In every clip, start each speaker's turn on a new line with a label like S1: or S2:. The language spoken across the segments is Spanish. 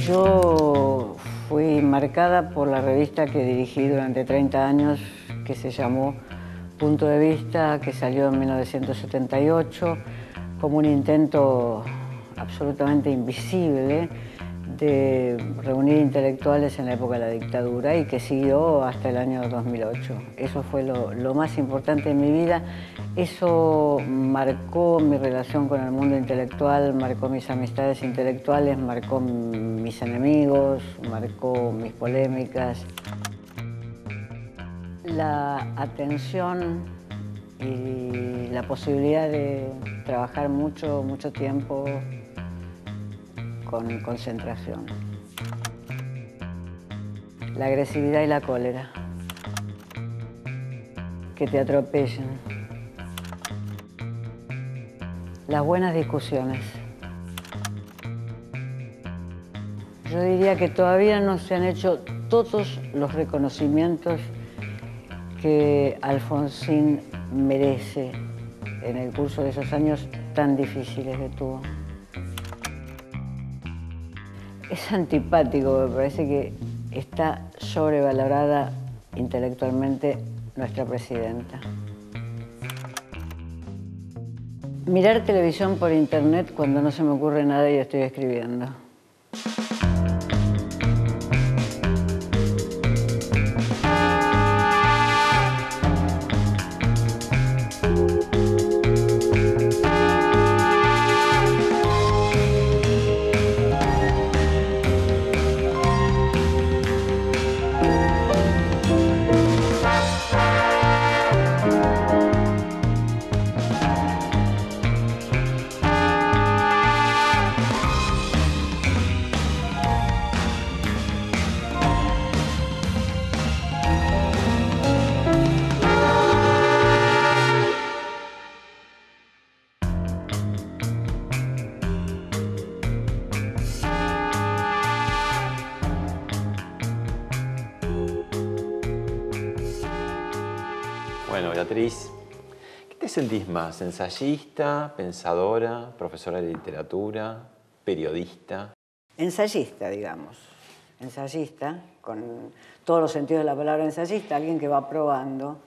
S1: Yo fui marcada por la revista que dirigí durante 30 años, que se llamó Punto de Vista, que salió en 1978, como un intento absolutamente invisible de reunir intelectuales en la época de la dictadura y que siguió hasta el año 2008. Eso fue lo más importante en mi vida. Eso marcó mi relación con el mundo intelectual, marcó mis amistades intelectuales, marcó mis enemigos, marcó mis polémicas. La atención y la posibilidad de trabajar mucho tiempo con concentración. La agresividad y la cólera. Que te atropellen. Las buenas discusiones. Yo diría que todavía no se han hecho todos los reconocimientos que Alfonsín merece en el curso de esos años tan difíciles que tuvo. Es antipático, me parece que está sobrevalorada intelectualmente nuestra presidenta. Mirar televisión por internet cuando no se me ocurre nada y estoy escribiendo.
S2: Bueno, Beatriz, ¿qué te sentís más? ¿Ensayista, pensadora, profesora de literatura, periodista?
S1: Ensayista, digamos. Ensayista, con todos los sentidos de la palabra ensayista, alguien que va probando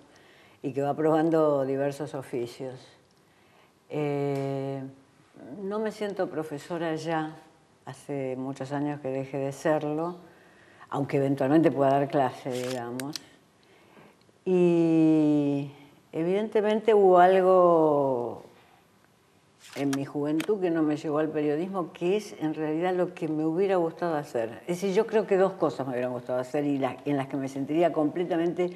S1: y que va probando diversos oficios. No me siento profesora ya, hace muchos años que dejé de serlo, aunque eventualmente pueda dar clase, digamos. Y evidentemente hubo algo en mi juventud que no me llevó al periodismo, que es en realidad lo que me hubiera gustado hacer. Es decir, yo creo que dos cosas me hubieran gustado hacer y en las que me sentiría completamente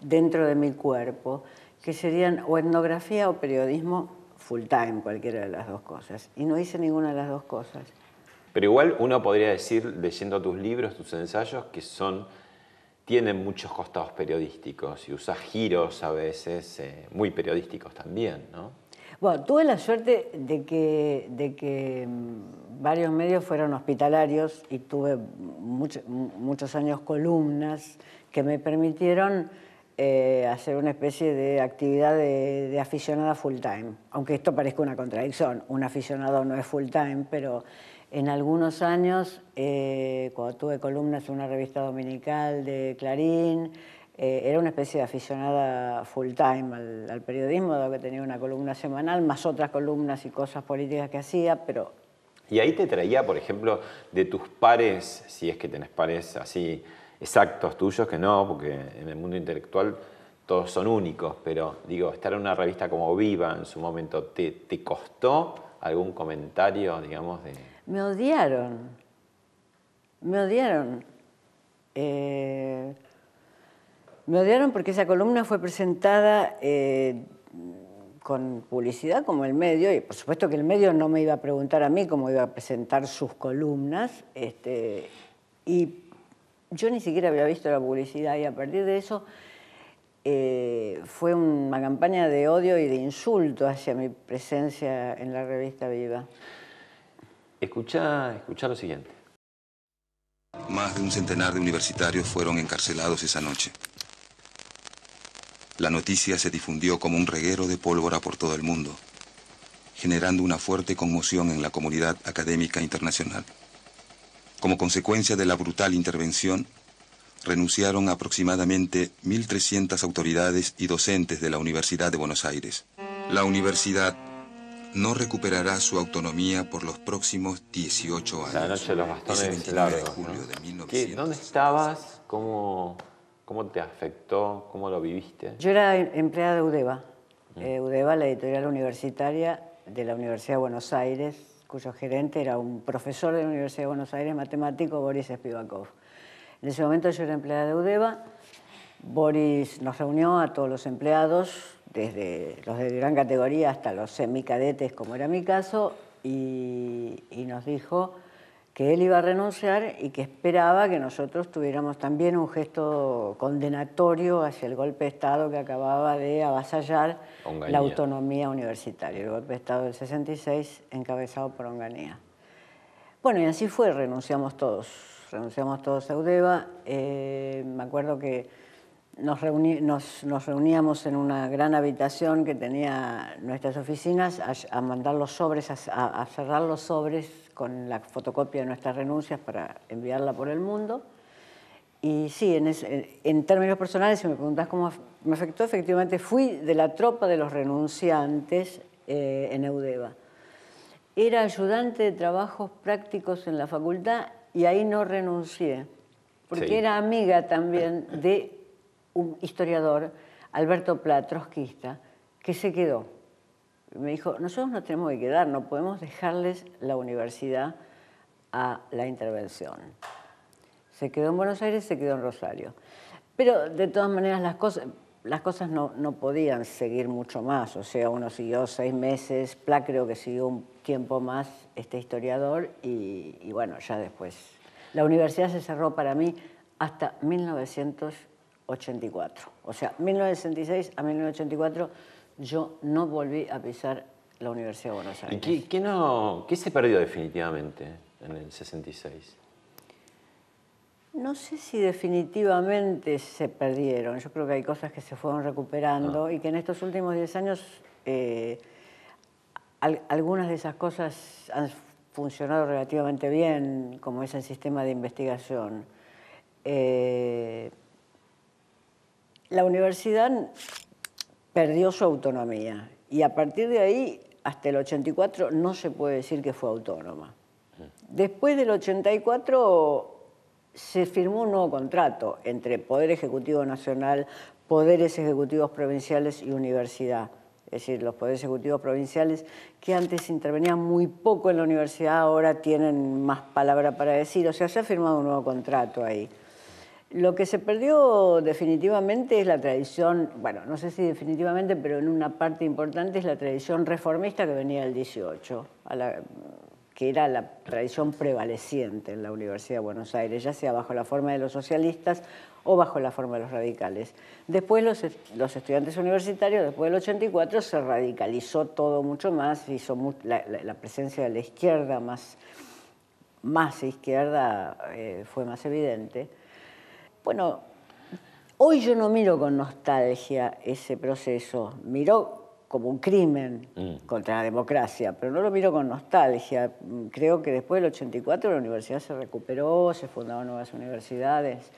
S1: dentro de mi cuerpo, que serían o etnografía o periodismo full time, cualquiera de las dos cosas. Y no hice ninguna de las dos cosas.
S2: Pero igual uno podría decir, leyendo tus libros, tus ensayos, que tienen muchos costados periodísticos y usas giros a veces muy periodísticos también, ¿no?
S1: Bueno, tuve la suerte de que varios medios fueron hospitalarios y tuve muchos años columnas que me permitieron hacer una especie de actividad de aficionada full time. Aunque esto parezca una contradicción, un aficionado no es full time, pero en algunos años, cuando tuve columnas en una revista dominical de Clarín, era una especie de aficionada full time al periodismo, dado que tenía una columna semanal, más otras columnas y cosas políticas que hacía, pero...
S2: Y ahí te traía, por ejemplo, de tus pares, si es que tenés pares así exactos tuyos, que no, porque en el mundo intelectual todos son únicos, pero digo, estar en una revista como Viva en su momento, ¿te costó algún comentario, digamos, de...?
S1: Me odiaron. Me odiaron. Me odiaron porque esa columna fue presentada con publicidad como el medio, y por supuesto que el medio no me iba a preguntar a mí cómo iba a presentar sus columnas, y yo ni siquiera había visto la publicidad, y a partir de eso fue una campaña de odio y de insulto hacia mi presencia en la revista Viva.
S2: Escucha lo siguiente.
S3: Más de un centenar de universitarios fueron encarcelados esa noche. La noticia se difundió como un reguero de pólvora por todo el mundo, generando una fuerte conmoción en la comunidad académica internacional. Como consecuencia de la brutal intervención, renunciaron aproximadamente 1.300 autoridades y docentes de la Universidad de Buenos Aires. La universidad no recuperará su autonomía por los próximos 18 años.
S2: La noche de los bastones largos, ¿no? ¿Dónde estabas? ¿Cómo te afectó? ¿Cómo lo viviste?
S1: Yo era empleada de UDEVA. UDEVA, la editorial universitaria de la Universidad de Buenos Aires, cuyo gerente era un profesor de la Universidad de Buenos Aires, matemático, Boris Spivakov. En ese momento yo era empleada de UDEVA. Boris nos reunió a todos los empleados, desde los de gran categoría hasta los semicadetes, como era mi caso, y nos dijo que él iba a renunciar y que esperaba que nosotros tuviéramos también un gesto condenatorio hacia el golpe de Estado que acababa de avasallar la autonomía universitaria, el golpe de Estado del 66 encabezado por Onganía. Bueno, y así fue, renunciamos todos a UDEVA. Me acuerdo que nos reuníamos en una gran habitación que tenía nuestras oficinas a mandar los sobres, a cerrar los sobres con la fotocopia de nuestras renuncias para enviarla por el mundo. Y sí, en términos personales, si me preguntás cómo me afectó, efectivamente fui de la tropa de los renunciantes en UDEVA. Era ayudante de trabajos prácticos en la facultad y ahí no renuncié, porque era amiga también de un historiador, Alberto Pla, trotskista, que se quedó. Me dijo, nosotros nos tenemos que quedar, no podemos dejarles la universidad a la intervención. Se quedó en Buenos Aires, se quedó en Rosario. Pero de todas maneras las cosas no podían seguir mucho más. O sea, uno siguió 6 meses, Pla creo que siguió un tiempo más, este historiador, y bueno, ya después. La universidad se cerró para mí hasta 1984. O sea, 1966 a 1984 yo no volví a pisar la Universidad de Buenos Aires.
S2: ¿Y qué se perdió definitivamente en el 66?
S1: No sé si definitivamente se perdieron. Yo creo que hay cosas que se fueron recuperando y que en estos últimos 10 años algunas de esas cosas han funcionado relativamente bien, como es el sistema de investigación. La universidad perdió su autonomía y a partir de ahí, hasta el 84, no se puede decir que fue autónoma. Después del 84 se firmó un nuevo contrato entre Poder Ejecutivo Nacional, Poderes Ejecutivos Provinciales y Universidad. Es decir, los Poderes Ejecutivos Provinciales, que antes intervenían muy poco en la universidad, ahora tienen más palabra para decir. O sea, se ha firmado un nuevo contrato ahí. Lo que se perdió definitivamente es la tradición, bueno, no sé si definitivamente, pero en una parte importante es la tradición reformista que venía del 18, que era la tradición prevaleciente en la Universidad de Buenos Aires, ya sea bajo la forma de los socialistas o bajo la forma de los radicales. Después los estudiantes universitarios, después del 84, se radicalizó todo mucho más, la presencia de la izquierda más izquierda fue más evidente. Bueno, hoy yo no miro con nostalgia ese proceso, miro como un crimen contra la democracia, pero no lo miro con nostalgia. Creo que después del 84 la universidad se recuperó, se fundaron nuevas universidades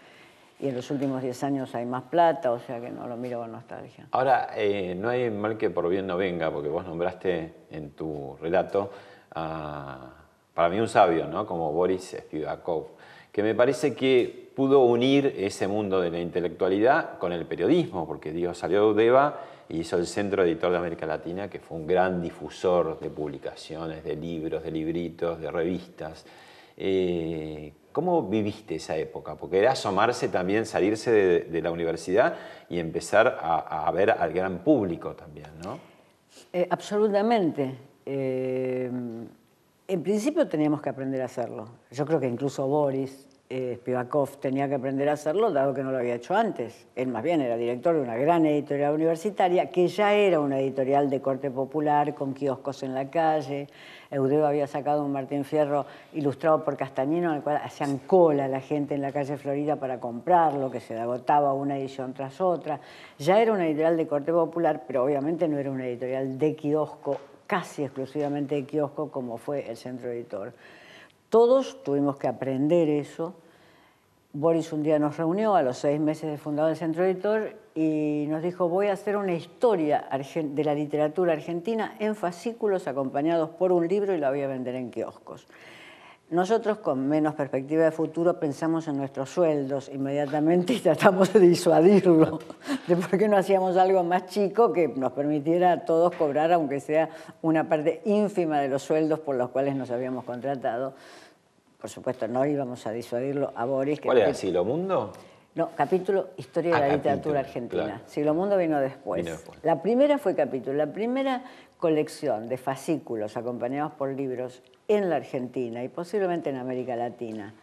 S1: y en los últimos 10 años hay más plata, o sea que no lo miro con nostalgia.
S2: Ahora, no hay mal que por bien no venga, porque vos nombraste en tu relato para mí un sabio, ¿no? Como Boris Spivakov, que me parece que pudo unir ese mundo de la intelectualidad con el periodismo, porque salió de UDEVA y hizo el Centro Editor de América Latina, que fue un gran difusor de publicaciones, de libros, de libritos, de revistas. ¿Cómo viviste esa época? Porque era asomarse también, salirse de la universidad y empezar a ver al gran público también, ¿no?
S1: Absolutamente. En principio teníamos que aprender a hacerlo. Yo creo que incluso Boris Spivakov tenía que aprender a hacerlo, dado que no lo había hecho antes. Él más bien era director de una gran editorial universitaria, que ya era una editorial de corte popular, con kioscos en la calle. UDEVA había sacado un Martín Fierro ilustrado por Castañino, en el cual hacían cola la gente en la calle Florida para comprarlo, que se agotaba una edición tras otra. Ya era una editorial de corte popular, pero obviamente no era una editorial de kiosco, casi exclusivamente de kiosco, como fue el Centro Editor. Todos tuvimos que aprender eso. Boris un día nos reunió a los 6 meses de fundado el Centro Editor y nos dijo: voy a hacer una historia de la literatura argentina en fascículos acompañados por un libro y la voy a vender en kioscos. Nosotros, con menos perspectiva de futuro, pensamos en nuestros sueldos inmediatamente y tratamos de disuadirlo, de por qué no hacíamos algo más chico que nos permitiera a todos cobrar, aunque sea una parte ínfima de los sueldos por los cuales nos habíamos contratado. Por supuesto, no íbamos a disuadirlo a Boris.
S2: ¿Cuál era? ¿Silomundo?
S1: No, capítulo Historia de la Literatura Argentina.
S2: Claro.
S1: Silomundo vino después. La primera fue capítulo. La primera colección de fascículos acompañados por libros en la Argentina y posiblemente en América Latina,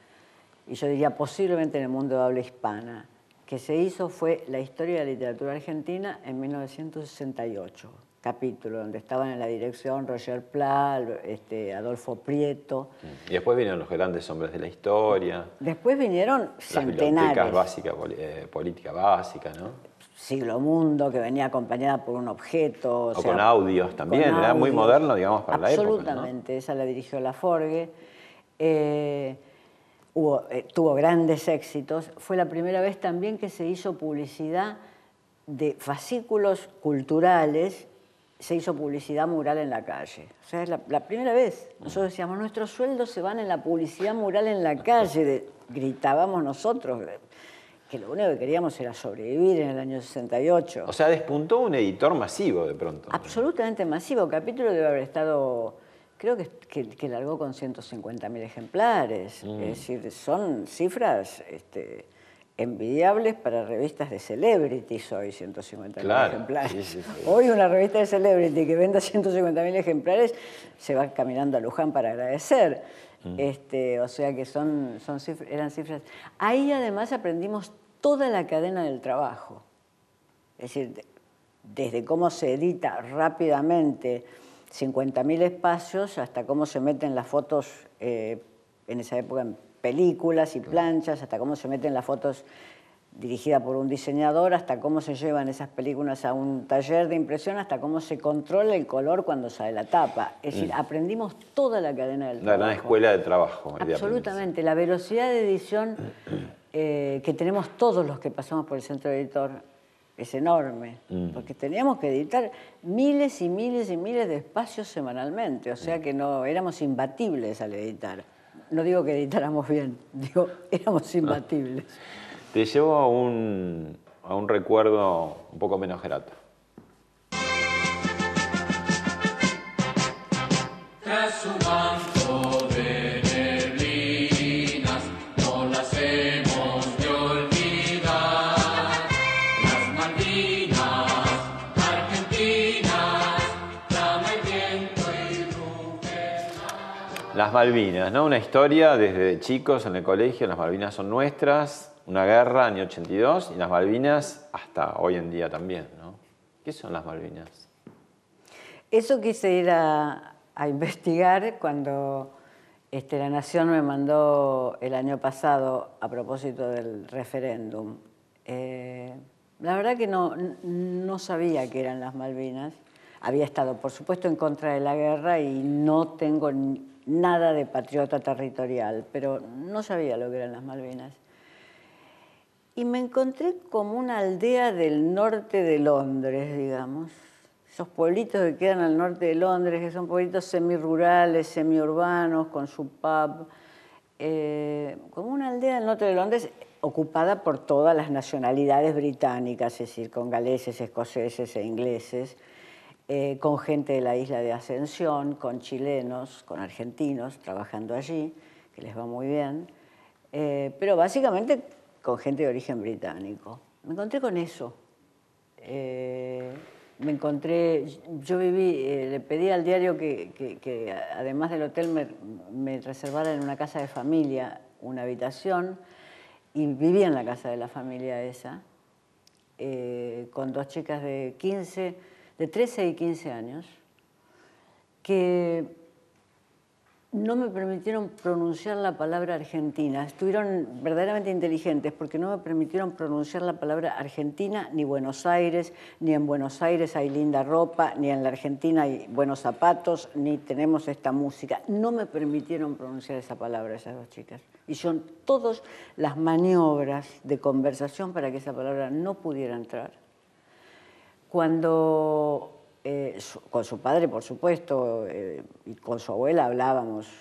S1: y yo diría posiblemente en el mundo de habla hispana, que se hizo fue la Historia de la Literatura Argentina en 1968. Capítulo donde estaban en la dirección Roger Pla, Adolfo Prieto.
S2: Y después vinieron los grandes hombres de la historia.
S1: Después vinieron centenares.
S2: Las bibliotecas básicas, política básica, ¿no?
S1: Silomundo, que venía acompañada por un objeto.
S2: O sea, con audios también, era muy moderno, digamos, para la época.
S1: Absolutamente, ¿no? Esa la dirigió Laforgue. Tuvo grandes éxitos. Fue la primera vez también que se hizo publicidad de fascículos culturales, se hizo publicidad mural en la calle. O sea, es la primera vez. Nosotros decíamos, nuestros sueldos se van en la publicidad mural en la calle, gritábamos nosotros, que lo único que queríamos era sobrevivir en el año 68.
S2: O sea, despuntó un editor masivo de pronto.
S1: Absolutamente masivo. Capítulo debe haber estado, creo que largó con 150.000 ejemplares. Es decir, son cifras envidiables para revistas de celebrities hoy, 150.000 ejemplares. Sí, sí, sí. Hoy una revista de celebrity que venda 150.000 ejemplares se va caminando a Luján para agradecer. O sea que eran cifras. Ahí además aprendimos toda la cadena del trabajo. Es decir, desde cómo se edita rápidamente 50.000 espacios hasta cómo se meten las fotos, en esa época en películas y planchas, hasta cómo se meten las fotos dirigida por un diseñador, hasta cómo se llevan esas películas a un taller de impresión, hasta cómo se controla el color cuando sale la tapa. Es decir, aprendimos toda la cadena del trabajo.
S2: La gran escuela de trabajo.
S1: Absolutamente. La velocidad de edición que tenemos todos los que pasamos por el Centro Editor es enorme, porque teníamos que editar miles y miles y miles de espacios semanalmente, o sea que no éramos imbatibles al editar. No digo que editáramos bien, digo, éramos imbatibles.
S2: Te llevo a un recuerdo un poco menos grato.
S4: Tras su manto de neblinas, no las hemos de olvidar. Las Malvinas, argentinas, clama el viento y ruge.
S2: Las Malvinas, ¿no? Una historia desde chicos en el colegio. Las Malvinas son nuestras. Una guerra, año 82, y las Malvinas hasta hoy en día también, ¿no? ¿Qué son las Malvinas?
S1: Eso quise ir a investigar cuando La Nación me mandó el año pasado a propósito del referéndum. La verdad que no sabía qué eran las Malvinas. Había estado, por supuesto, en contra de la guerra y no tengo nada de patriota territorial, pero no sabía lo que eran las Malvinas. Y me encontré como una aldea del norte de Londres, digamos. Esos pueblitos que quedan al norte de Londres, que son pueblitos semirurales, semiurbanos, con su pub. Como una aldea del norte de Londres ocupada por todas las nacionalidades británicas, es decir, con galeses, escoceses e ingleses, con gente de la isla de Ascensión, con chilenos, con argentinos trabajando allí, que les va muy bien. Pero básicamente con gente de origen británico. Me encontré con eso. Yo viví, le pedí al diario que además del hotel me reservara en una casa de familia una habitación, y vivía en la casa de la familia esa, con dos chicas de 13 y 15 años, que No me permitieron pronunciar la palabra Argentina. Estuvieron verdaderamente inteligentes porque no me permitieron pronunciar la palabra Argentina, ni Buenos Aires, ni en Buenos Aires hay linda ropa, ni en la Argentina hay buenos zapatos, ni tenemos esta música. No me permitieron pronunciar esa palabra esas dos chicas. Hicieron todas las maniobras de conversación para que esa palabra no pudiera entrar. Cuando con su padre, por supuesto, y con su abuela hablábamos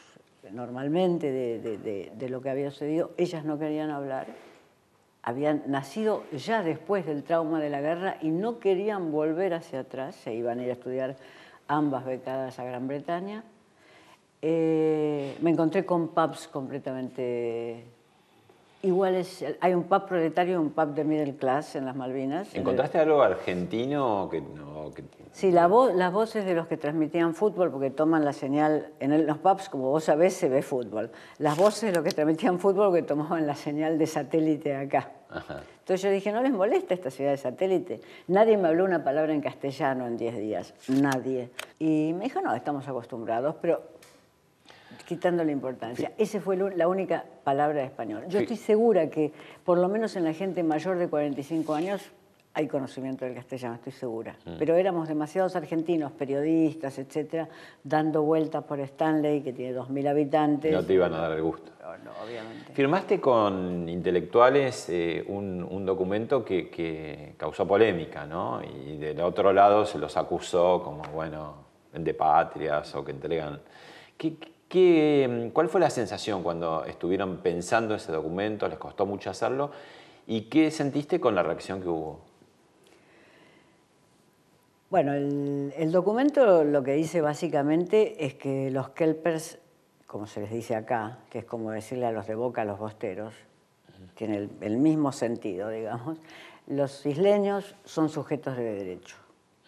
S1: normalmente de lo que había sucedido. Ellas no querían hablar. Habían nacido ya después del trauma de la guerra y no querían volver hacia atrás. Se iban a ir a estudiar ambas becadas a Gran Bretaña. Me encontré con pubs completamente iguales. Hay un pub proletario y un pub de middle class en las Malvinas.
S2: ¿Encontraste algo argentino que no...?
S1: Sí, las voces de los que transmitían fútbol, porque toman la señal, en los pubs, como vos sabés, se ve fútbol. Las voces de los que transmitían fútbol que tomaban la señal de satélite acá. Ajá. Entonces yo dije, ¿no les molesta esta ciudad de satélite? Nadie me habló una palabra en castellano en 10 días, nadie. Y me dijo, no, estamos acostumbrados, pero quitando la importancia. Esa fue la única palabra de español. Yo estoy segura que, por lo menos en la gente mayor de 45 años, hay conocimiento del castellano, estoy segura. Pero éramos demasiados argentinos, periodistas, etcétera, dando vueltas por Stanley, que tiene 2.000 habitantes.
S2: No te iban a dar el gusto.
S1: No, obviamente.
S2: Firmaste con intelectuales un documento que causó polémica, ¿no? Y del otro lado se los acusó como, bueno, vendepatrias o que entregan... ¿Cuál fue la sensación cuando estuvieron pensando ese documento? ¿Les costó mucho hacerlo? ¿Y qué sentiste con la reacción que hubo?
S1: Bueno, el documento lo que dice básicamente es que los kelpers, como se les dice acá, que es como decirle a los de Boca a los bosteros, tiene el mismo sentido, digamos, los isleños son sujetos de derecho.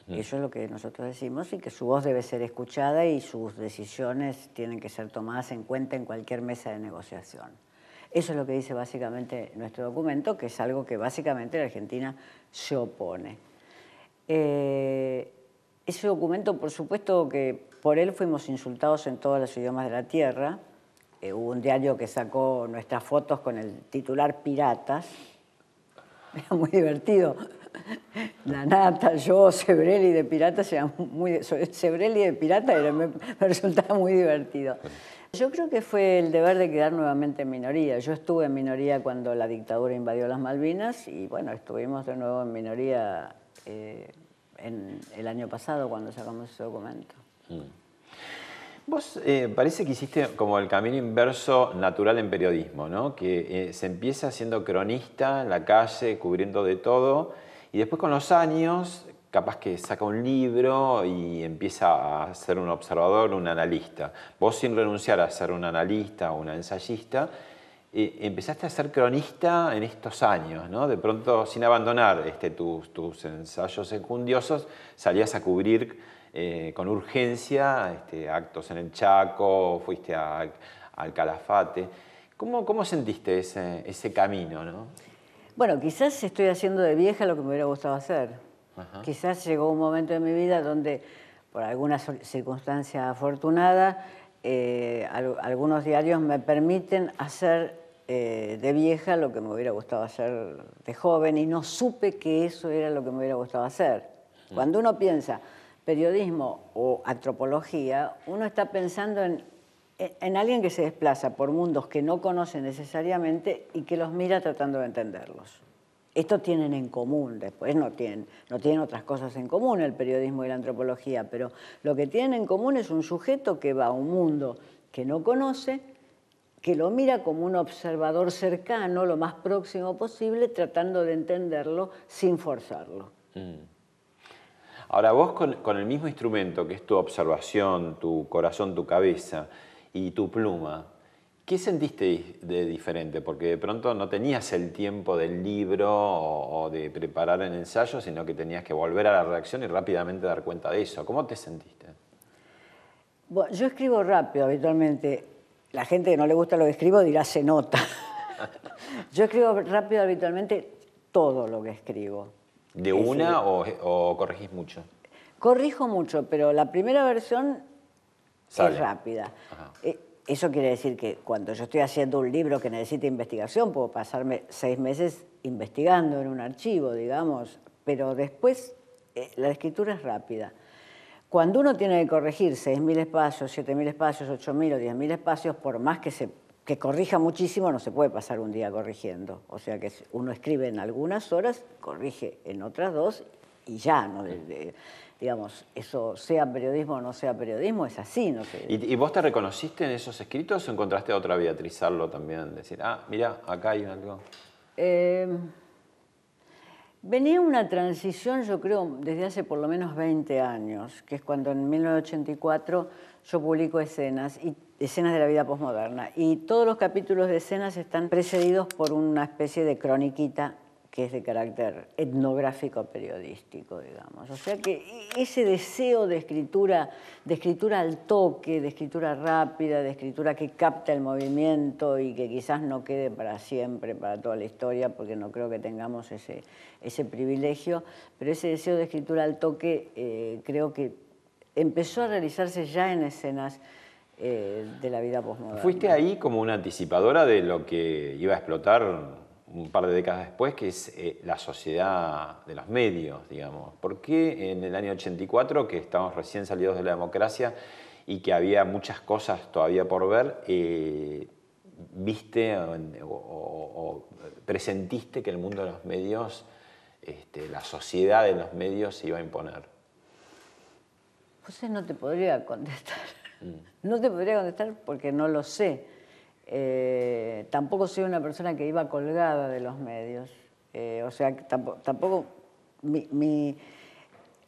S1: Y eso es lo que nosotros decimos, y que su voz debe ser escuchada y sus decisiones tienen que ser tomadas en cuenta en cualquier mesa de negociación. Eso es lo que dice básicamente nuestro documento, que es algo que básicamente la Argentina se opone. Ese documento, por supuesto que por él fuimos insultados en todos los idiomas de la tierra. Hubo un diario que sacó nuestras fotos con el titular Piratas. Era muy divertido. La Nata, yo, Sebrelli de Piratas, Sebrelli de Pirata me resultaba muy divertido. Yo creo que fue el deber de quedar nuevamente en minoría. Yo estuve en minoría cuando la dictadura invadió las Malvinas y bueno, estuvimos de nuevo en minoría en el año pasado cuando sacamos ese documento.
S2: Vos parece que hiciste como el camino inverso natural en periodismo, ¿no? Que se empieza siendo cronista en la calle, cubriendo de todo, y después con los años capaz que saca un libro y empieza a ser un observador, un analista. Vos, sin renunciar a ser un analista o una ensayista, empezaste a ser cronista en estos años, ¿no? De pronto, sin abandonar tus ensayos enjundiosos, salías a cubrir con urgencia actos en el Chaco, fuiste al Calafate. ¿Cómo sentiste ese camino, no?
S1: Bueno, quizás estoy haciendo de vieja lo que me hubiera gustado hacer. Ajá. Quizás llegó un momento de mi vida donde, por alguna circunstancia afortunada, algunos diarios me permiten hacer de vieja lo que me hubiera gustado hacer de joven y no supe que eso era lo que me hubiera gustado hacer. Cuando uno piensa periodismo o antropología, uno está pensando en alguien que se desplaza por mundos que no conoce necesariamente y que los mira tratando de entenderlos. Esto tienen en común, después no tienen otras cosas en común el periodismo y la antropología, pero lo que tienen en común es un sujeto que va a un mundo que no conoce, que lo mira como un observador cercano, lo más próximo posible, tratando de entenderlo sin forzarlo.
S2: Ahora, vos con el mismo instrumento que es tu observación, tu corazón, tu cabeza y tu pluma, ¿qué sentiste de diferente? Porque de pronto no tenías el tiempo del libro o de preparar el ensayo, sino que tenías que volver a la redacción y rápidamente dar cuenta de eso. ¿Cómo te sentiste?
S1: Bueno, yo escribo rápido habitualmente. La gente que no le gusta lo que escribo dirá se nota. Yo escribo rápido habitualmente todo lo que escribo.
S2: ¿De una o corregís mucho?
S1: Corrijo mucho, pero la primera versión es rápida. Eso quiere decir que cuando yo estoy haciendo un libro que necesita investigación, puedo pasarme 6 meses investigando en un archivo, digamos, pero después la escritura es rápida. Cuando uno tiene que corregir 6.000 espacios, 7.000 espacios, 8.000 o 10.000 espacios, por más que corrija muchísimo, no se puede pasar un día corrigiendo. O sea que uno escribe en algunas horas, corrige en otras 2 y ya, ¿no? Digamos, eso sea periodismo o no sea periodismo, es así, no sé.
S2: ¿Y vos te reconociste en esos escritos o encontraste a otra Beatriz Arlo también? Decir, mira, acá hay algo.
S1: Venía una transición, yo creo, desde hace por lo menos 20 años, que es cuando en 1984 yo publico Escenas de la vida posmoderna. Y todos los capítulos de Escenas están precedidos por una especie de croniquita que es de carácter etnográfico periodístico, digamos. O sea que ese deseo de escritura al toque, de escritura rápida, de escritura que capta el movimiento y que quizás no quede para siempre, para toda la historia, porque no creo que tengamos ese privilegio, pero ese deseo de escritura al toque creo que empezó a realizarse ya en Escenas de la vida posmoderna.
S2: ¿Fuiste ahí como una anticipadora de lo que iba a explotar un par de décadas después, que es la sociedad de los medios, digamos? ¿Por qué en el año 84, que estábamos recién salidos de la democracia y que había muchas cosas todavía por ver, viste o presentiste que el mundo de los medios, la sociedad de los medios se iba a imponer?
S1: Pues no te podría contestar. No te podría contestar porque no lo sé. Tampoco soy una persona que iba colgada de los medios. O sea, tampoco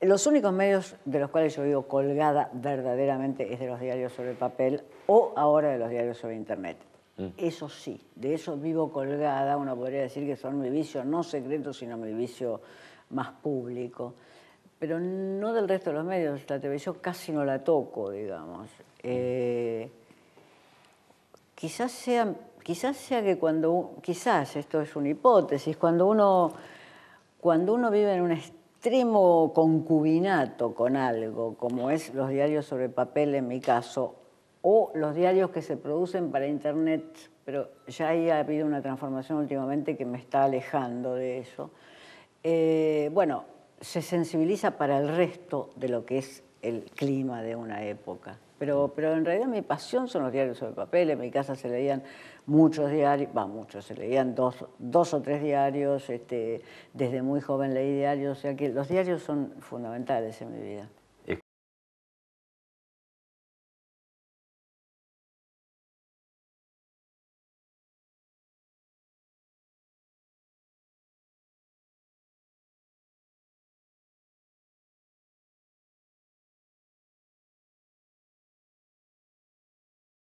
S1: los únicos medios de los cuales yo vivo colgada verdaderamente es de los diarios sobre papel o ahora de los diarios sobre internet. Eso sí, de eso vivo colgada. Uno podría decir que son mi vicio no secreto, sino mi vicio más público. Pero no del resto de los medios. La televisión casi no la toco, digamos. Quizás sea que quizás, esto es una hipótesis, cuando uno vive en un extremo concubinato con algo, como es los diarios sobre papel en mi caso, o los diarios que se producen para internet, pero ya ahí ha habido una transformación últimamente que me está alejando de eso, bueno, se sensibiliza para el resto de lo que es el clima de una época. Pero en realidad mi pasión son los diarios sobre papel. En mi casa se leían muchos diarios, se leían dos o tres diarios. Desde muy joven leí diarios, o sea que los diarios son fundamentales en mi vida.